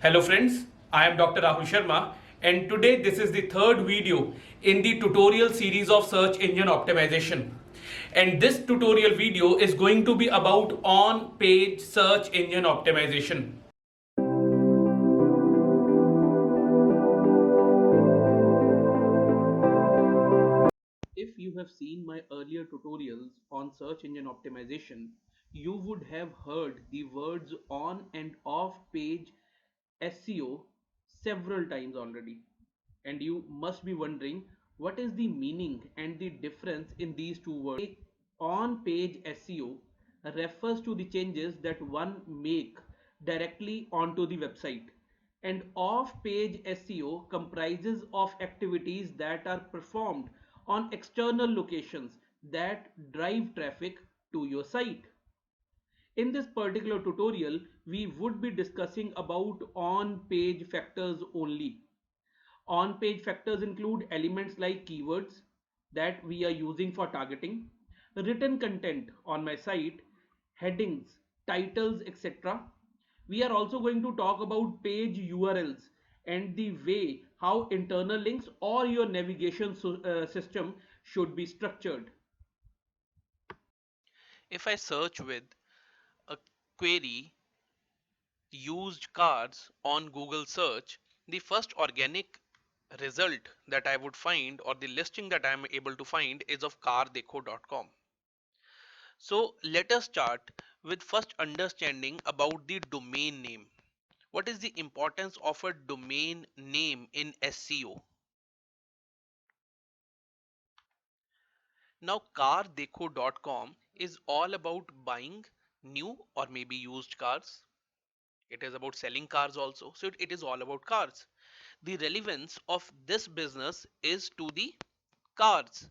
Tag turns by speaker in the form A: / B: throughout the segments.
A: Hello friends, I am Dr. Rahul Sharma and today this is the third video in the tutorial series of search engine optimization. And this tutorial video is going to be about on-page search engine optimization. If you have seen my earlier tutorials on search engine optimization, you would have heard the words on and off page SEO several times already. And you must be wondering what is the meaning and the difference in these two words. On page SEO refers to the changes that one make directly onto the website, and off page SEO comprises of activities that are performed on external locations that drive traffic to your site. In this particular tutorial, we would be discussing about on-page factors only. On-page factors include elements like keywords that we are using for targeting, written content on my site, headings, titles, etc. We are also going to talk about page URLs and the way how internal links or your navigation system should be structured.
B: If I search with a query used cars on Google search, the first organic result that I would find or the listing that I am able to find is of cardekho.com. So let us start with first understanding about the domain name. What is the importance of a domain name in SEO? Now cardekho.com is all about buying new or maybe used cars. It is about selling cars also. So it is all about cars. The relevance of this business is to the cars.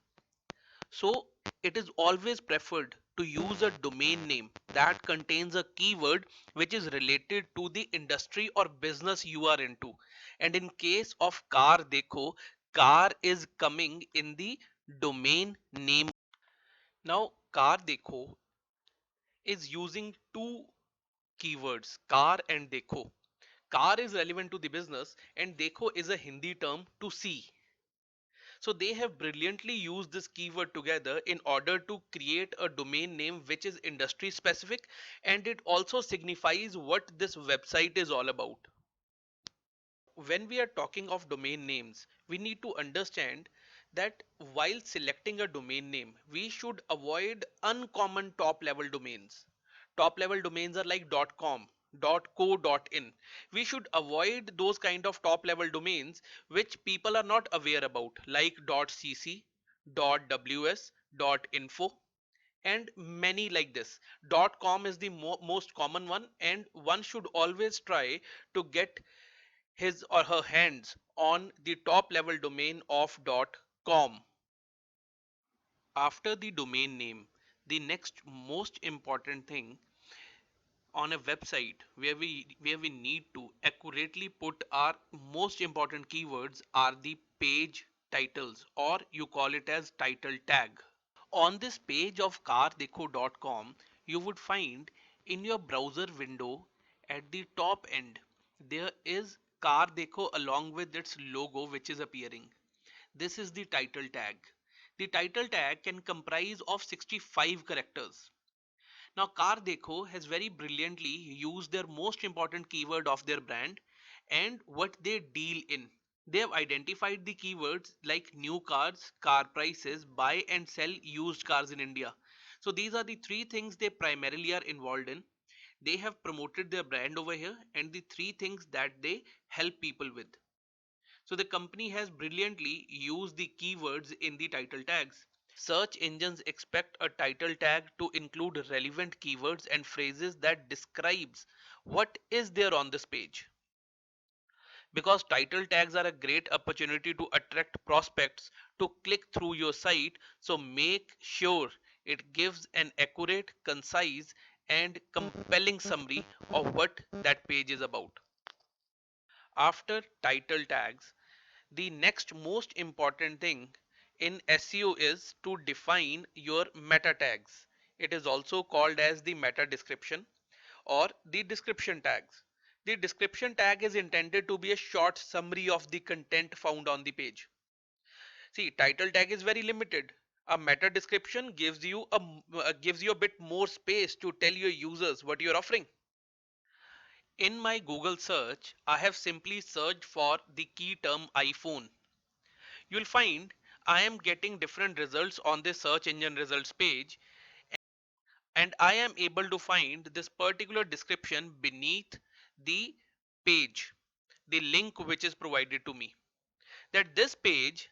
B: So it is always preferred to use a domain name that contains a keyword which is related to the industry or business you are into. And in case of Car Dekho, car is coming in the domain name. Now Car Dekho is using two keywords, car and dekho. Car is relevant to the business and dekho is a Hindi term to see. So they have brilliantly used this keyword together in order to create a domain name which is industry specific, and it also signifies what this website is all about. When we are talking of domain names, we need to understand that while selecting a domain name, we should avoid uncommon top level domains. Top level domains are like .com, .co, .in. We should avoid those kind of top level domains which people are not aware about, like .cc, .ws, .info, and many like this. .com is the most common one, and one should always try to get his or her hands on the top level domain of .com. After the domain name, the next most important thing on a website where we need to accurately put our most important keywords are the page titles, or you call it as title tag. On this page of cardekho.com, you would find in your browser window at the top end there is Car Dekho along with its logo which is appearing. This is the title tag. The title tag can comprise of 65 characters. Now Car Dekho has very brilliantly used their most important keyword of their brand and what they deal in. They have identified the keywords like new cars, car prices, buy and sell used cars in India. So these are the three things they primarily are involved in. They have promoted their brand over here and the three things that they help people with. So the company has brilliantly used the keywords in the title tags. Search engines expect a title tag to include relevant keywords and phrases that describes what is there on this page. Because title tags are a great opportunity to attract prospects to click through your site, so make sure it gives an accurate, concise, and compelling summary of what that page is about. After title tags, the next most important thing in SEO is to define your meta tags. It is also called as the meta description or the description tags. The description tag is intended to be a short summary of the content found on the page. See, title tag is very limited. A meta description gives you a bit more space to tell your users what you're offering. In my Google search, I have simply searched for the key term iPhone. You'll find I am getting different results on the search engine results page, and I am able to find this particular description beneath the page, the link which is provided to me. That this page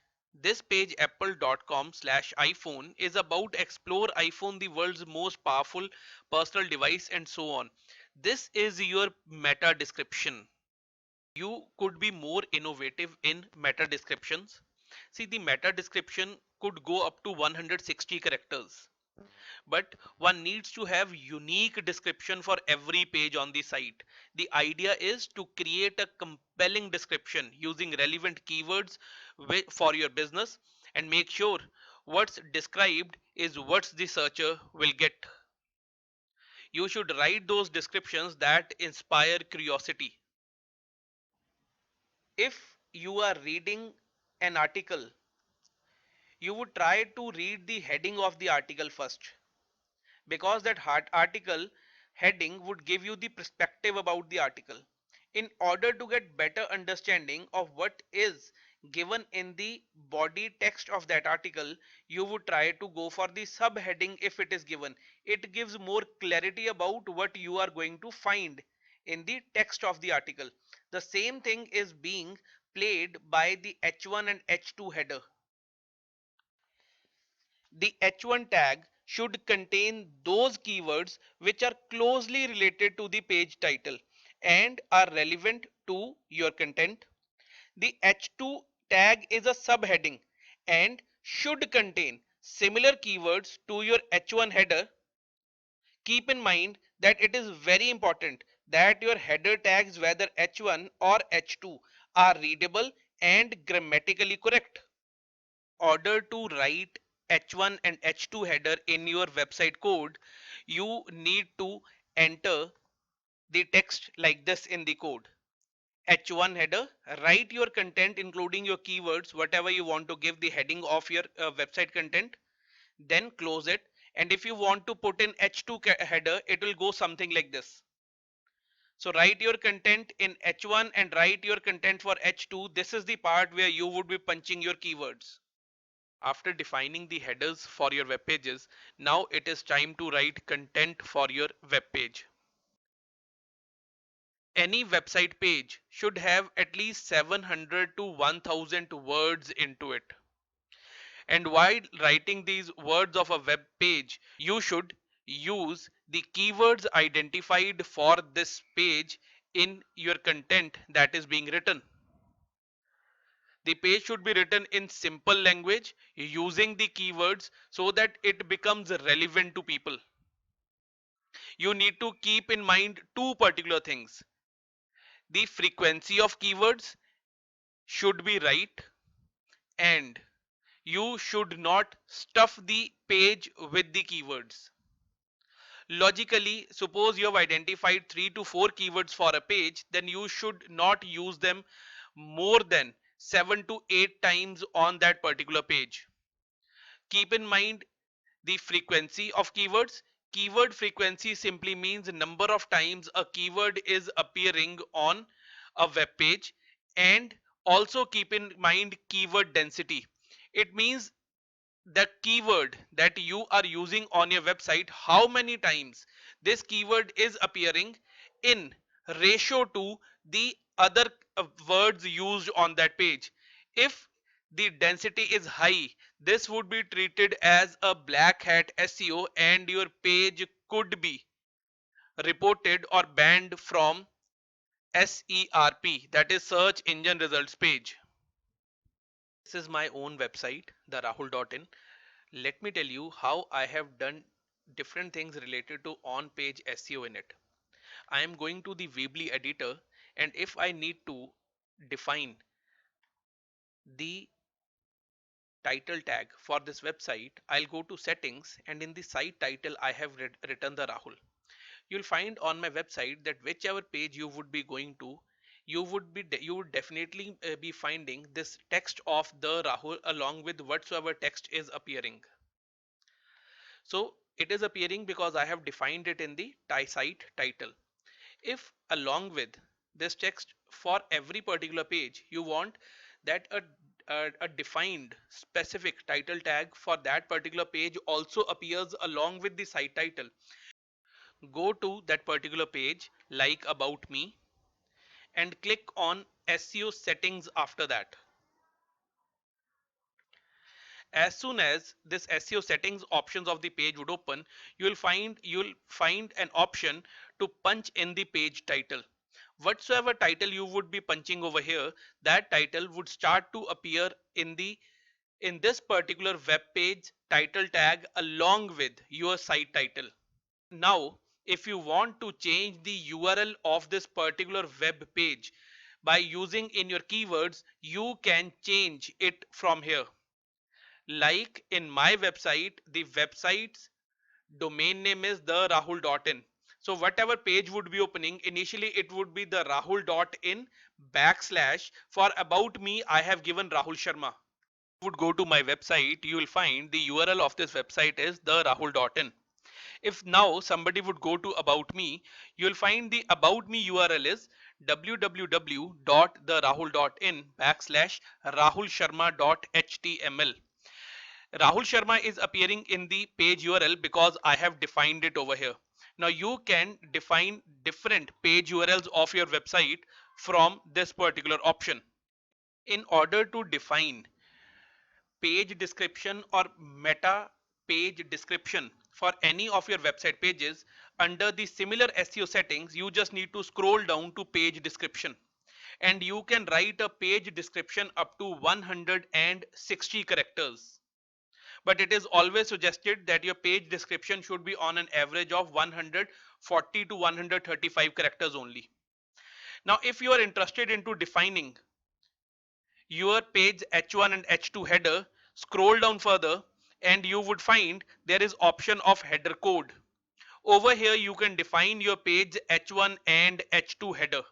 B: apple.com/iphone is about explore iPhone, the world's most powerful personal device, and so on. This is your meta description. You could be more innovative in meta descriptions. See, the meta description could go up to 160 characters, but one needs to have unique description for every page on the site. The idea is to create a compelling description using relevant keywords for your business, and make sure what's described is what the searcher will get. You should write those descriptions that inspire curiosity. If you are reading an article, you would try to read the heading of the article first, because that article heading would give you the perspective about the article. In order to get better understanding of what is given in the body text of that article, you would try to go for the subheading if it is given. It gives more clarity about what you are going to find in the text of the article. The same thing is being played by the H1 and H2 header. The H1 tag should contain those keywords which are closely related to the page title and are relevant to your content. The H2 tag is a subheading and should contain similar keywords to your H1 header. Keep in mind that it is very important that your header tags, whether H1 or H2, are readable and grammatically correct. Order to write H1 and H2 header in your website code, you need to enter the text like this in the code. H1 header, write your content including your keywords, whatever you want to give the heading of your website content, then close it. And if you want to put in H2 header, it will go something like this. So write your content in H1 and write your content for H2. This is the part where you would be punching your keywords. After defining the headers for your web pages, now it is time to write content for your web page. Any website page should have at least 700 to 1000 words into it. And while writing these words of a web page, you should use the keywords identified for this page in your content that is being written. The page should be written in simple language using the keywords so that it becomes relevant to people. You need to keep in mind two particular things. The frequency of keywords should be right, and you should not stuff the page with the keywords. Logically, suppose you have identified 3 to 4 keywords for a page, then you should not use them more than 7 to 8 times on that particular page. Keep in mind the frequency of keywords. Keyword frequency simply means the number of times a keyword is appearing on a web page, and also keep in mind keyword density. It means the keyword that you are using on your website, how many times this keyword is appearing in ratio to the other words used on that page. If the density is high, this would be treated as a black hat SEO, and your page could be reported or banned from SERP, that is search engine results page. This is my own website, the rahul.in. Let me tell you how I have done different things related to on-page SEO in it. I am going to the Weebly editor, and if I need to define the title tag for this website, I'll go to settings, and in the site title I have written the Rahul. you'll find on my website that whichever page you would be going to, you would definitely be finding this text of the Rahul along with whatsoever text is appearing. So it is appearing because I have defined it in the site title. If along with this text for every particular page you want that a defined specific title tag for that particular page also appears along with the site title, go to that particular page like about me and click on SEO settings after that. As soon as this SEO settings options of the page would open, you'll find an option to punch in the page title. Whatsoever title you would be punching over here, that title would start to appear in this particular web page title tag along with your site title. Now, if you want to change the URL of this particular web page by using in your keywords, you can change it from here. Like in my website, the website's domain name is the rahul.in. So whatever page would be opening, initially it would be the rahul.in backslash. For about me, I have given Rahul Sharma. Would go to my website, you will find the URL of this website is the rahul.in. If now somebody would go to about me, you will find the about me URL is www.therahul.in backslash rahulsharma.html. Rahul Sharma is appearing in the page URL because I have defined it over here. Now you can define different page URLs of your website from this particular option. In order to define page description or meta page description for any of your website pages under the similar SEO settings, you just need to scroll down to page description and you can write a page description up to 160 characters. But it is always suggested that your page description should be on an average of 140 to 135 characters only. Now, if you are interested into defining your page H1 and H2 header, scroll down further and you would find there is option of header code. Over here, you can define your page H1 and H2 header.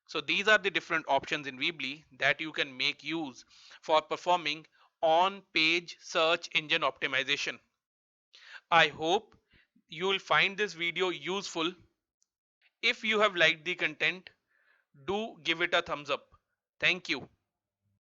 B: So these are the different options in Weebly that you can make use for performing on-page search engine optimization. I hope you will find this video useful. If you have liked the content, do give it a thumbs up. Thank you.